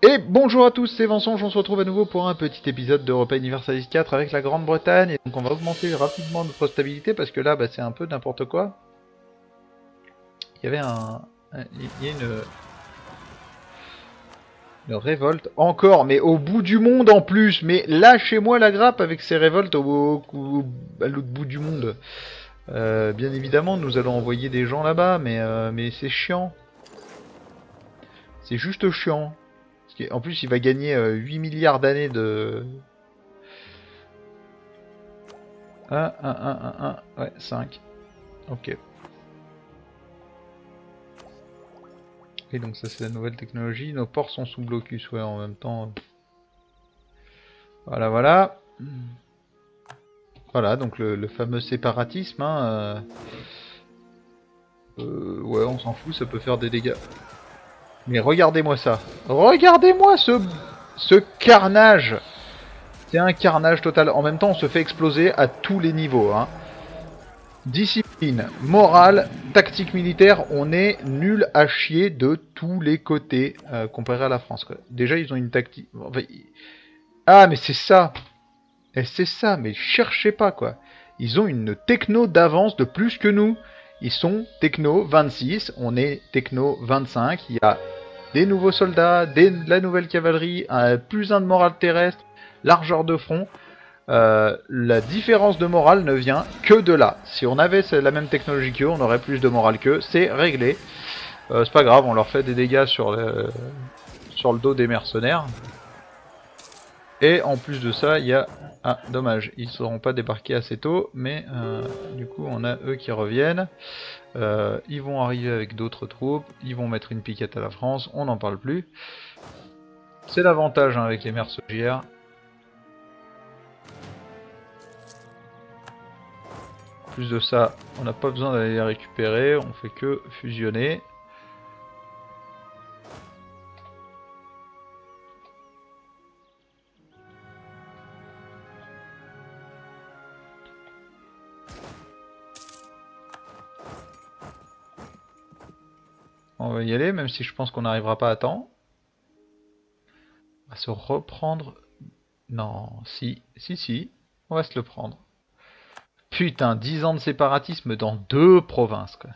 Et bonjour à tous, c'est Vincent, on se retrouve à nouveau pour un petit épisode d'Europa Universalis 4 avec la Grande-Bretagne. Et donc on va augmenter rapidement notre stabilité parce que là c'est un peu n'importe quoi. Il y avait il y a une révolte encore, mais au bout du monde en plus. Mais lâchez-moi la grappe avec ces révoltes à l'autre bout du monde. Bien évidemment, nous allons envoyer des gens là-bas, mais c'est chiant. C'est juste chiant. En plus, il va gagner 8 milliards d'années de... 1, ouais, 5. Ok. Et donc ça c'est la nouvelle technologie. Nos ports sont sous blocus, ouais, en même temps. Voilà, voilà. Voilà, donc le fameux séparatisme. Hein, ouais, on s'en fout, ça peut faire des dégâts. Mais regardez-moi ça. Regardez-moi ce carnage. C'est un carnage total. En même temps, on se fait exploser à tous les niveaux. Hein. Discipline, morale, tactique militaire, on est nul à chier de tous les côtés comparé à la France. Quoi. Déjà, ils ont une tactique... Enfin, ah, mais c'est ça. Et c'est ça, mais cherchez pas quoi. Ils ont une techno d'avance de plus que nous. Ils sont techno 26, on est techno 25. Il y a des nouveaux soldats, de la nouvelle cavalerie, plus un de morale terrestre, largeur de front. La différence de morale ne vient que de là. Si on avait la même technologie qu'eux, on aurait plus de morale qu'eux. C'est réglé. C'est pas grave, on leur fait des dégâts sur le dos des mercenaires. Et en plus de ça, il y a... Ah, dommage, ils ne seront pas débarqués assez tôt, mais du coup on a eux qui reviennent. Ils vont arriver avec d'autres troupes, ils vont mettre une piquette à la France, on n'en parle plus. C'est l'avantage hein, avec les mercenaires. En plus de ça, on n'a pas besoin d'aller les récupérer, on fait que fusionner. On va y aller, même si je pense qu'on n'arrivera pas à temps. On va se reprendre... Non, si, on va se le prendre. Putain, 10 ans de séparatisme dans 2 provinces, quoi.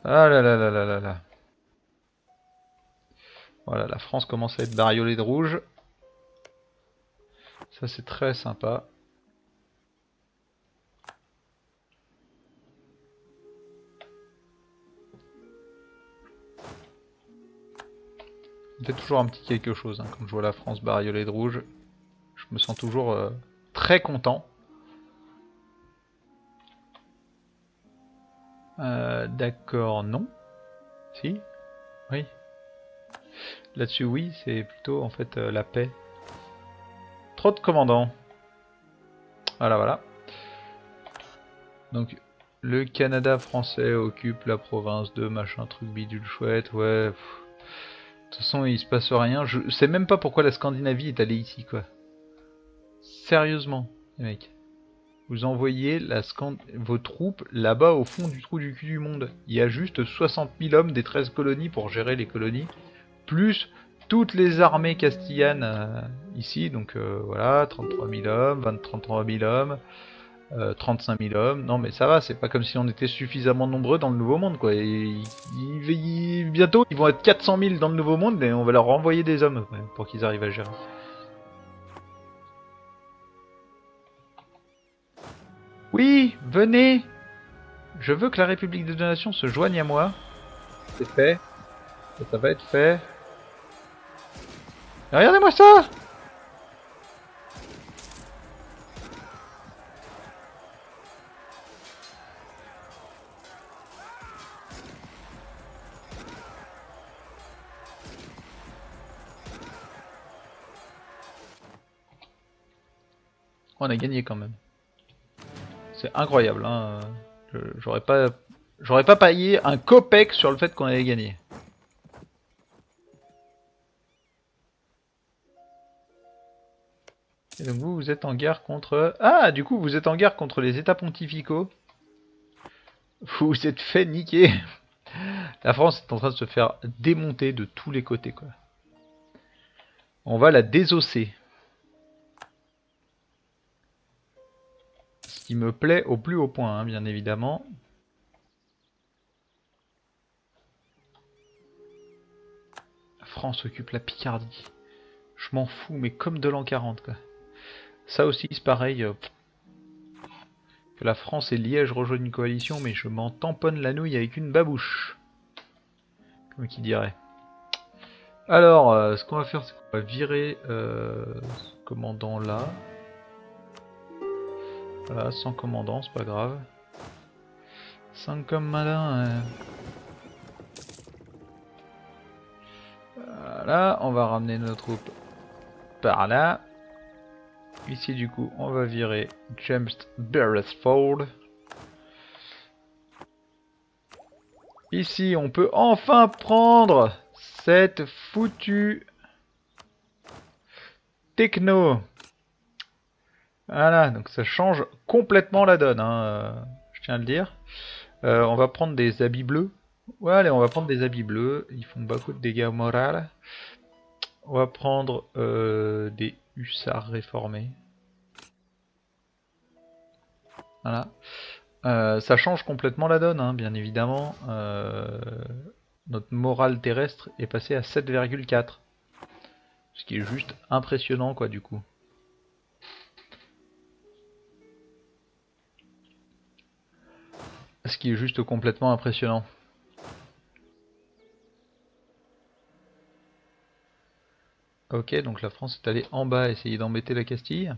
Ah là là là là là là. Voilà, la France commence à être bariolée de rouge. Ça c'est très sympa. Ça fait toujours un petit quelque chose hein, quand je vois la France bariolée de rouge. Je me sens toujours très content. D'accord, non. Si. Oui. Là-dessus oui, c'est plutôt en fait la paix. Trop de commandants. Voilà, voilà. Donc le Canada français occupe la province de machin truc bidule chouette, ouais. De toute façon il se passe rien, je sais même pas pourquoi la Scandinavie est allée ici quoi. Sérieusement, les mecs. Vous envoyez vos troupes là-bas au fond du trou du cul du monde. Il y a juste 60 000 hommes des 13 colonies pour gérer les colonies, plus toutes les armées castillanes ici, donc voilà, 33 000 hommes, 33 000 hommes, 35 000 hommes. Non mais ça va, c'est pas comme si on était suffisamment nombreux dans le Nouveau Monde quoi. Bientôt ils vont être 400 000 dans le Nouveau Monde et on va leur renvoyer des hommes pour qu'ils arrivent à gérer. Oui, venez. Je veux que la République des Deux-Nations se joigne à moi. C'est fait. Ça va être fait. Et regardez-moi ça. On a gagné quand même. C'est incroyable. Hein. J'aurais pas payé un copec sur le fait qu'on avait gagné. Et donc vous êtes en guerre contre... Ah, du coup, vous êtes en guerre contre les États pontificaux. Vous vous êtes fait niquer. La France est en train de se faire démonter de tous les côtés, quoi. On va la désosser. Ce qui me plaît au plus haut point, hein, bien évidemment. La France occupe la Picardie. Je m'en fous, mais comme de l'an 40, quoi. Ça aussi, c'est pareil. Que la France et Liège rejoignent une coalition, mais je m'en tamponne la nouille avec une babouche. Comme qui dirait. Alors, ce qu'on va faire, c'est qu'on va virer ce commandant là. Voilà, sans commandant, c'est pas grave. 5 comme malin. Voilà, on va ramener nos troupes par là. Ici, du coup, on va virer James Beresford. Ici, on peut enfin prendre cette foutue techno. Voilà, donc ça change complètement la donne, hein, je tiens à le dire. On va prendre des habits bleus. Ouais, allez, on va prendre des habits bleus. Ils font beaucoup de dégâts au moral. On va prendre des hussards réformés. Voilà. Ça change complètement la donne, hein, bien évidemment. Notre morale terrestre est passé à 7,4. Ce qui est juste impressionnant, quoi, du coup. Ce qui est juste complètement impressionnant. Ok, donc la France est allée en bas essayer d'embêter la Castille.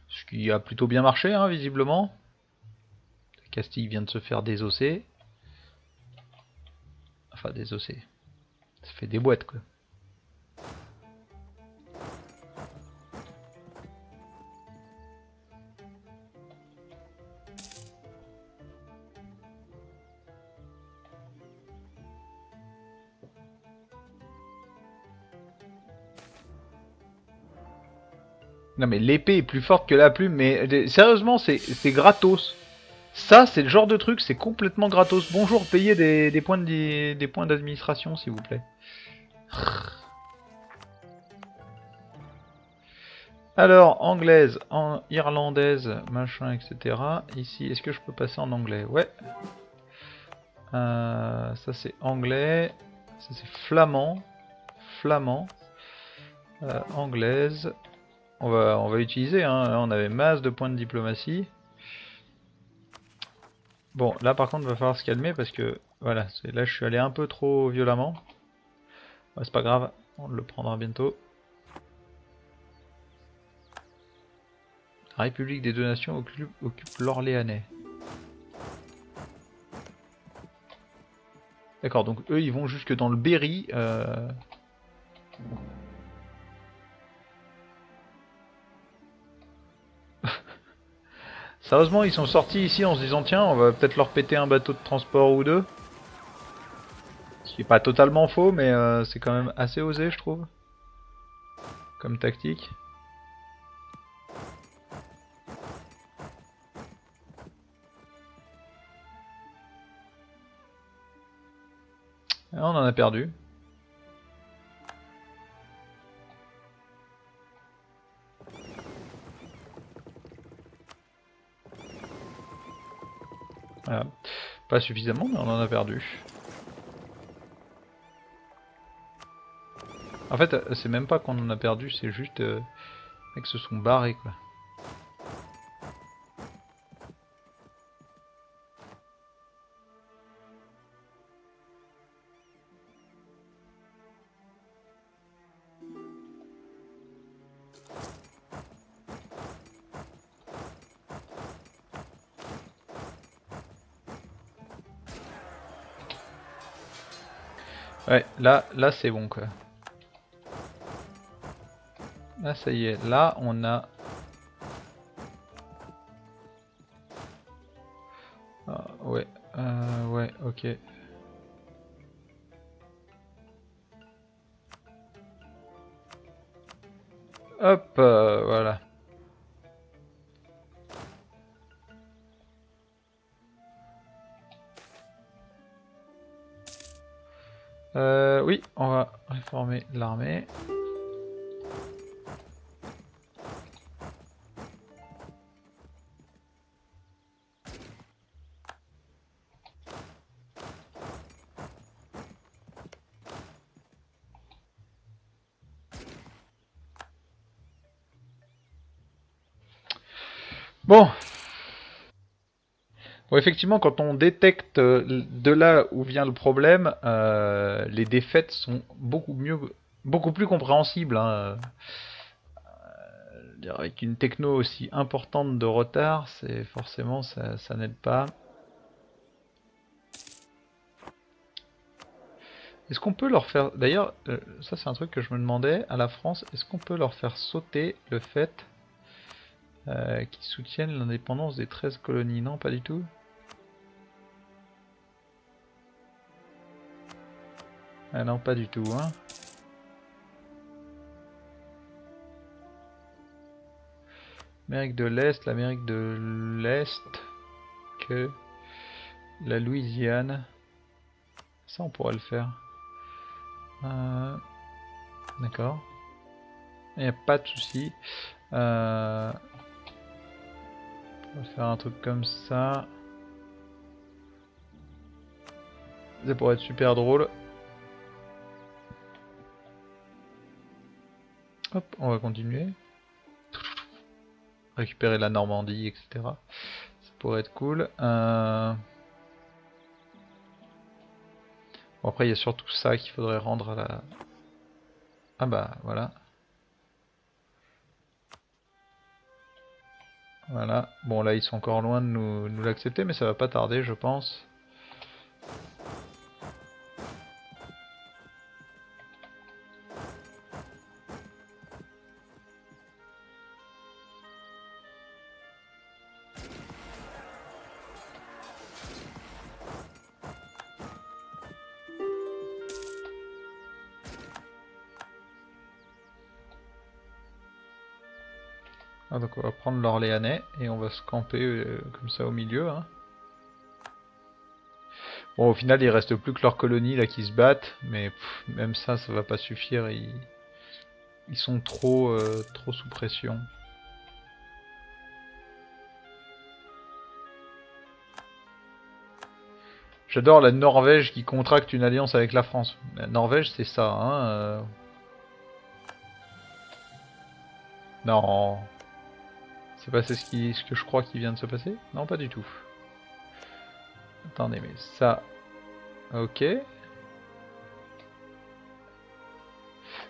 Ce qui a plutôt bien marché, hein, visiblement. La Castille vient de se faire désosser. Enfin, désosser. Ça fait des boîtes, quoi. Non mais l'épée est plus forte que la plume, mais sérieusement, c'est gratos. Ça, c'est le genre de truc, c'est complètement gratos. Bonjour, payez des points d'administration, s'il vous plaît. Alors, anglaise, irlandaise, machin, etc. Ici, est-ce que je peux passer en anglais? Ouais. Ça c'est anglais. Ça c'est flamand. Flamand. Anglaise. On va utiliser, hein. Là, on avait masse de points de diplomatie. Bon, là par contre, il va falloir se calmer parce que, voilà, là je suis allé un peu trop violemment. Ouais, c'est pas grave, on le prendra bientôt. La République des deux Nations occupe l'Orléanais. D'accord, donc eux ils vont jusque dans le Berry. Sérieusement, ils sont sortis ici en se disant tiens, on va peut-être leur péter un bateau de transport ou deux. Ce qui est pas totalement faux, mais c'est quand même assez osé, je trouve. Comme tactique. Et on en a perdu. Voilà. Pas suffisamment, mais on en a perdu. En fait, c'est même pas qu'on en a perdu, c'est juste les mecs se sont barrés, quoi. Ouais, là c'est bon, quoi. Là ça y est, là on a... Ah, ouais, ok. Hop, voilà. Oui, on va réformer l'armée. Bon. Bon, effectivement, quand on détecte de là où vient le problème, les défaites sont beaucoup plus compréhensibles, hein. Avec une techno aussi importante de retard, c'est forcément ça n'aide pas. Est-ce qu'on peut leur faire... D'ailleurs, ça c'est un truc que je me demandais à la France, est-ce qu'on peut leur faire sauter le fait qu'ils soutiennent l'indépendance des 13 colonies? Non, pas du tout. Ah non, pas du tout, hein. L'Amérique de l'Est, l'Amérique de l'Est, que la Louisiane. Ça, on pourrait le faire. D'accord. Il n'y a pas de souci. On va faire un truc comme ça. Ça pourrait être super drôle. Hop, on va continuer. Récupérer la Normandie, etc. Ça pourrait être cool. Bon, après, il y a surtout ça qu'il faudrait rendre à la... Ah bah, voilà. Voilà. Bon, là, ils sont encore loin de nous l'accepter, mais ça va pas tarder, je pense. Ah, donc on va prendre l'Orléanais et on va se camper comme ça au milieu, hein. Bon, au final, il reste plus que leurs colonies là qui se battent, mais même ça, ça va pas suffire. Ils sont trop sous pression. J'adore la Norvège qui contracte une alliance avec la France. La Norvège, c'est ça, hein. Non, c'est pas ce que je crois qui vient de se passer? Non, pas du tout. Attendez, mais ça... Ok. Et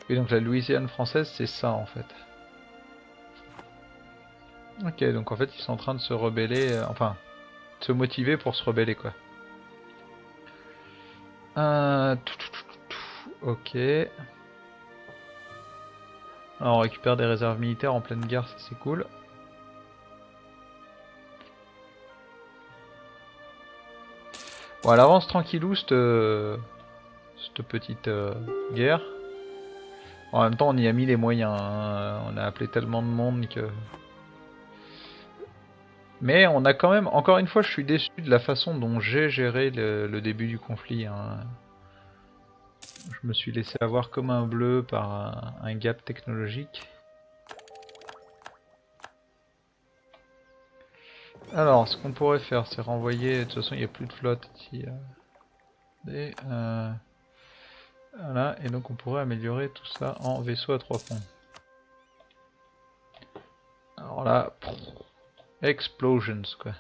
donc la Louisiane française, c'est ça, en fait. Ok, donc en fait, ils sont en train de se rebeller... enfin, de se motiver pour se rebeller, quoi. Ok. Alors, on récupère des réserves militaires en pleine guerre, ça c'est cool. Bon, elle avance tranquillou, cette petite guerre. En même temps, on y a mis les moyens, hein. On a appelé tellement de monde que... Mais on a quand même... Encore une fois, je suis déçu de la façon dont j'ai géré le début du conflit, hein. Je me suis laissé avoir comme un bleu par un gap technologique. Alors, ce qu'on pourrait faire, c'est renvoyer... De toute façon, il n'y a plus de flotte ici. Voilà, et donc on pourrait améliorer tout ça en vaisseau à 3 ponts. Alors là, explosions quoi.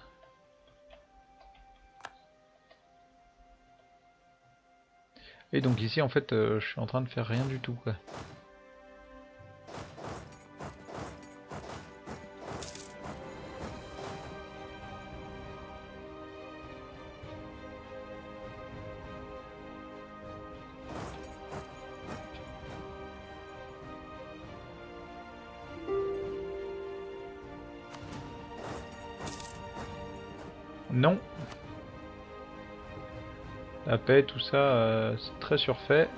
Et donc ici en fait je suis en train de faire rien du tout quoi. Non. La paix, tout ça, c'est très surfait.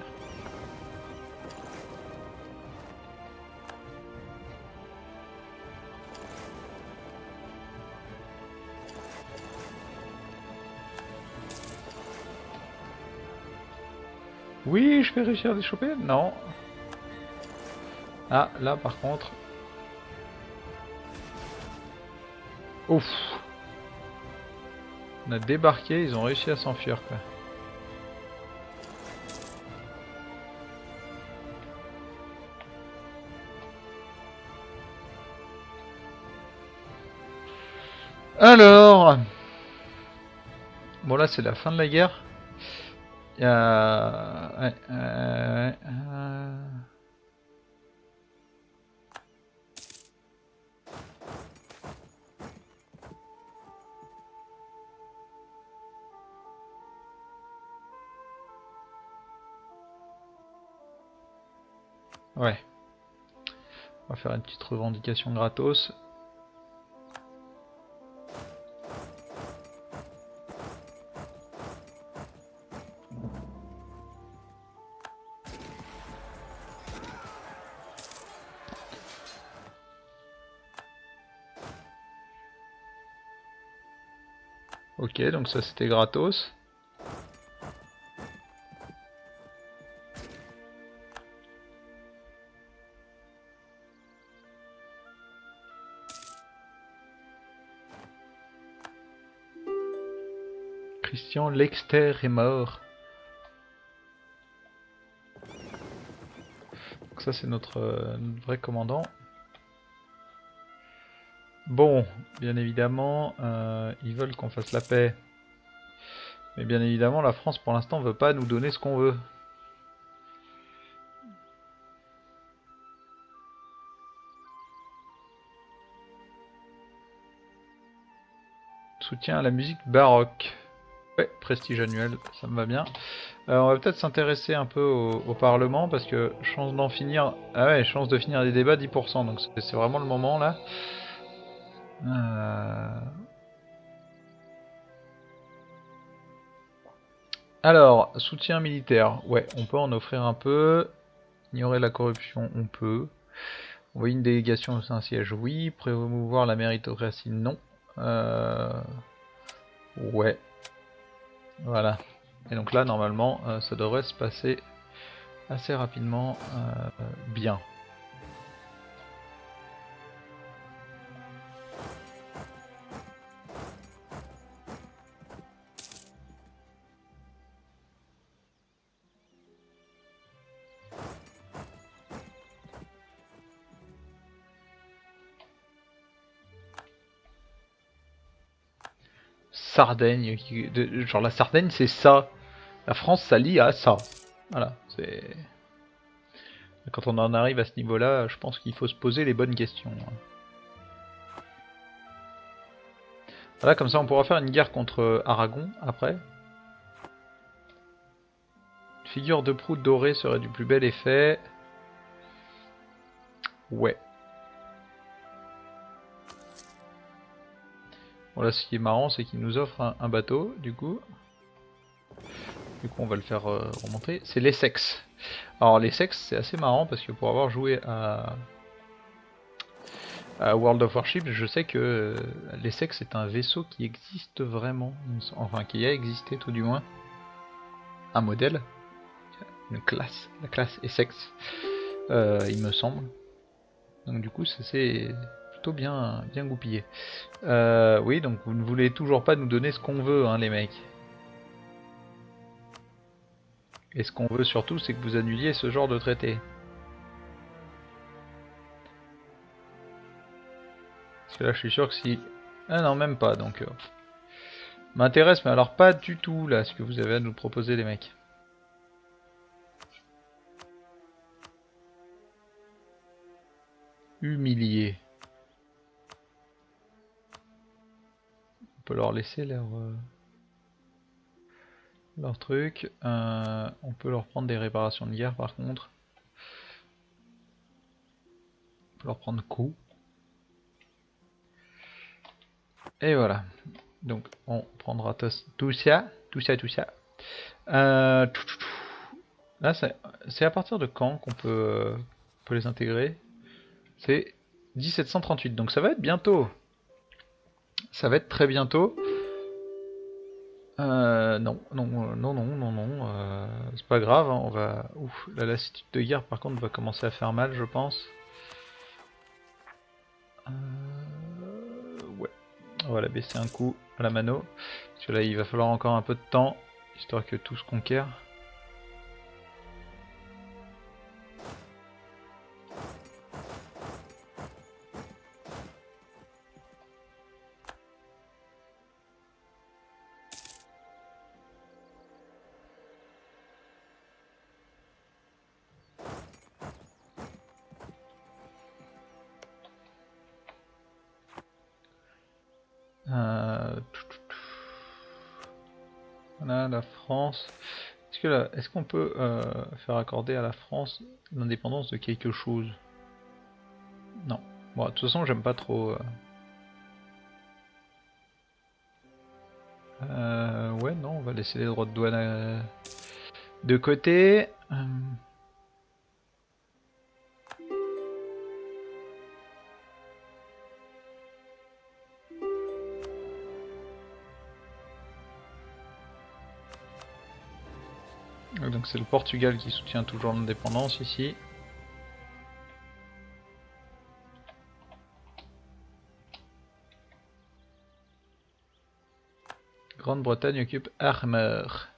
Oui, je vais réussir à les choper. Non. Ah, là par contre. Ouf. On a débarqué, ils ont réussi à s'enfuir quoi. Alors, bon là c'est la fin de la guerre. Il y a... ouais, ouais. On va faire une petite revendication gratos. Ok, donc ça c'était gratos. Christian Lexter est mort. Donc ça c'est notre vrai commandant. Bon, bien évidemment, ils veulent qu'on fasse la paix. Mais bien évidemment, la France pour l'instant veut pas nous donner ce qu'on veut. Soutien à la musique baroque. Ouais, prestige annuel, ça me va bien. On va peut-être s'intéresser un peu au Parlement parce que chance d'en finir. Ah ouais, chance de finir les débats 10%, donc c'est vraiment le moment là. Alors, soutien militaire, ouais, on peut en offrir un peu. Ignorer la corruption, on peut. Envoyer une délégation au Saint-Siège, oui. Promouvoir la méritocratie, non. Ouais, voilà. Et donc là, normalement, ça devrait se passer assez rapidement bien. Sardaigne, genre la Sardaigne c'est ça. La France s'allie à ça. Voilà, c'est... Quand on en arrive à ce niveau-là, je pense qu'il faut se poser les bonnes questions. Voilà, comme ça on pourra faire une guerre contre Aragon après. Une figure de proue dorée serait du plus bel effet. Ouais. Bon là ce qui est marrant c'est qu'il nous offre un bateau du coup. Du coup on va le faire remonter. C'est l'Essex. Alors l'Essex c'est assez marrant parce que pour avoir joué à World of Warship, je sais que l'Essex est un vaisseau qui existe vraiment. Enfin qui a existé tout du moins. Un modèle. Une classe. La classe Essex. Il me semble. Donc du coup c'est plutôt bien goupillé. Oui, donc vous ne voulez toujours pas nous donner ce qu'on veut, hein, les mecs. Et ce qu'on veut surtout, c'est que vous annuliez ce genre de traité. Parce que là, je suis sûr que si... Ah non, même pas, donc... M'intéresse, mais alors pas du tout, là, ce que vous avez à nous proposer, les mecs. Humilié. On peut leur laisser leur truc. On peut leur prendre des réparations de guerre, par contre. On peut leur prendre coup. Et voilà. Donc, on prendra tout ça. Tout ça, tout ça. Là, c'est à partir de quand qu'on peut les intégrer? C'est 1738, donc ça va être bientôt. Ça va être très bientôt. Non, c'est pas grave, hein, on va... Ouf, la lassitude de guerre par contre va commencer à faire mal, je pense. Ouais, on va la baisser un coup à la mano, parce que là il va falloir encore un peu de temps, histoire que tout se conquiert. Voilà, la France. Est-ce qu'on peut faire accorder à la France l'indépendance de quelque chose? Non. Bon, de toute façon, j'aime pas trop. Ouais, non, on va laisser les droits de douane de côté. Donc c'est le Portugal qui soutient toujours l'indépendance ici. Grande-Bretagne occupe Armeur.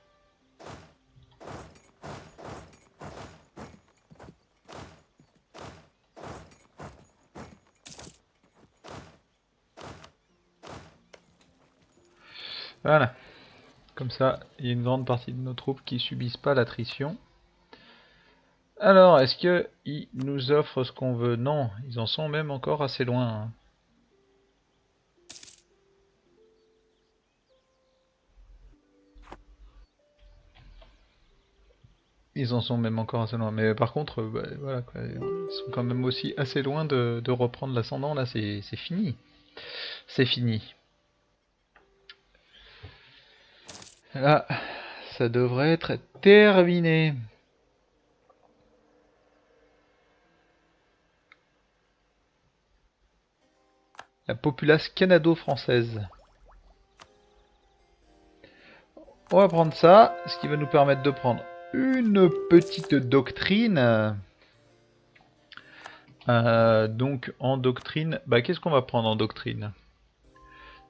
Voilà. Comme ça, il y a une grande partie de nos troupes qui subissent pas l'attrition. Alors, est-ce que ils nous offrent ce qu'on veut? Non, ils en sont même encore assez loin. Hein. Ils en sont même encore assez loin. Mais par contre, bah, voilà, quoi, ils sont quand même aussi assez loin de reprendre l'ascendant. Là, c'est fini. C'est fini. Là, ça devrait être terminé. La populace canado-française. On va prendre ça, ce qui va nous permettre de prendre une petite doctrine. Donc en doctrine, bah qu'est-ce qu'on va prendre en doctrine?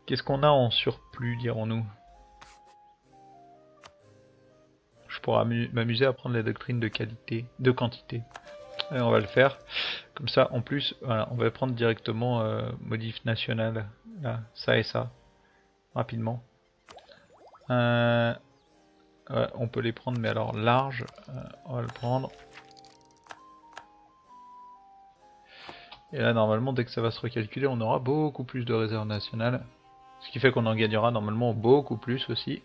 Qu'est-ce qu'on a en surplus, dirons-nous? Je pourrais m'amuser à prendre les doctrines de qualité, de quantité. Et on va le faire. Comme ça, en plus, voilà, on va prendre directement modif national. Là, ça et ça. Rapidement. Ouais, on peut les prendre, mais alors large. On va le prendre. Et là, normalement, dès que ça va se recalculer, on aura beaucoup plus de réserves nationales. Ce qui fait qu'on en gagnera normalement beaucoup plus aussi.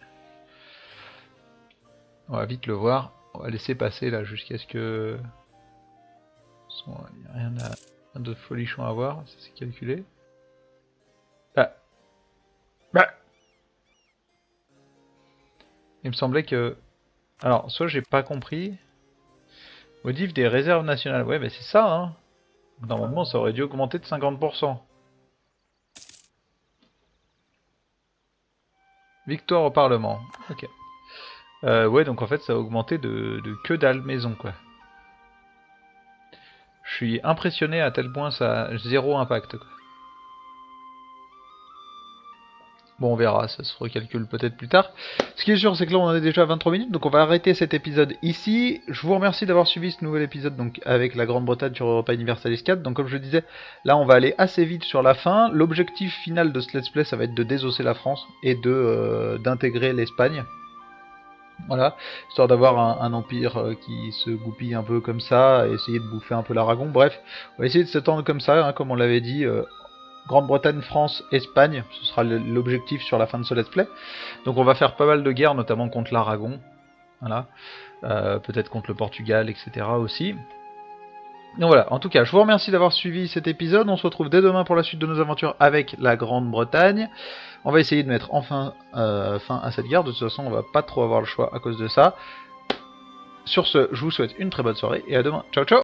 On va vite le voir. On va laisser passer là jusqu'à ce que... Il n'y a rien de folichon à voir, ça s'est calculé. Ah. Bah. Il me semblait que... Alors, soit j'ai pas compris... Modif des réserves nationales. Ouais, mais c'est ça, hein. Normalement, ça aurait dû augmenter de 50%. Victoire au Parlement. Ok. Ouais, donc en fait, ça a augmenté de que dalle maison, quoi. Je suis impressionné à tel point ça a zéro impact, quoi. Bon, on verra, ça se recalcule peut-être plus tard. Ce qui est sûr, c'est que là, on en est déjà à 23 minutes, donc on va arrêter cet épisode ici. Je vous remercie d'avoir suivi ce nouvel épisode donc avec la Grande-Bretagne sur Europa Universalis 4. Donc comme je disais, là, on va aller assez vite sur la fin. L'objectif final de ce let's play, ça va être de désosser la France et d'intégrer l'Espagne. Voilà, histoire d'avoir un empire qui se goupille un peu comme ça, et essayer de bouffer un peu l'Aragon. Bref, on va essayer de s'étendre comme ça, hein, comme on l'avait dit. Grande-Bretagne, France, Espagne, ce sera l'objectif sur la fin de ce let's play. Donc on va faire pas mal de guerres, notamment contre l'Aragon, voilà, peut-être contre le Portugal, etc. aussi. Donc voilà, en tout cas, je vous remercie d'avoir suivi cet épisode. On se retrouve dès demain pour la suite de nos aventures avec la Grande-Bretagne. On va essayer de mettre enfin fin à cette guerre. De toute façon, on va pas trop avoir le choix à cause de ça. Sur ce, je vous souhaite une très bonne soirée et à demain. Ciao ciao.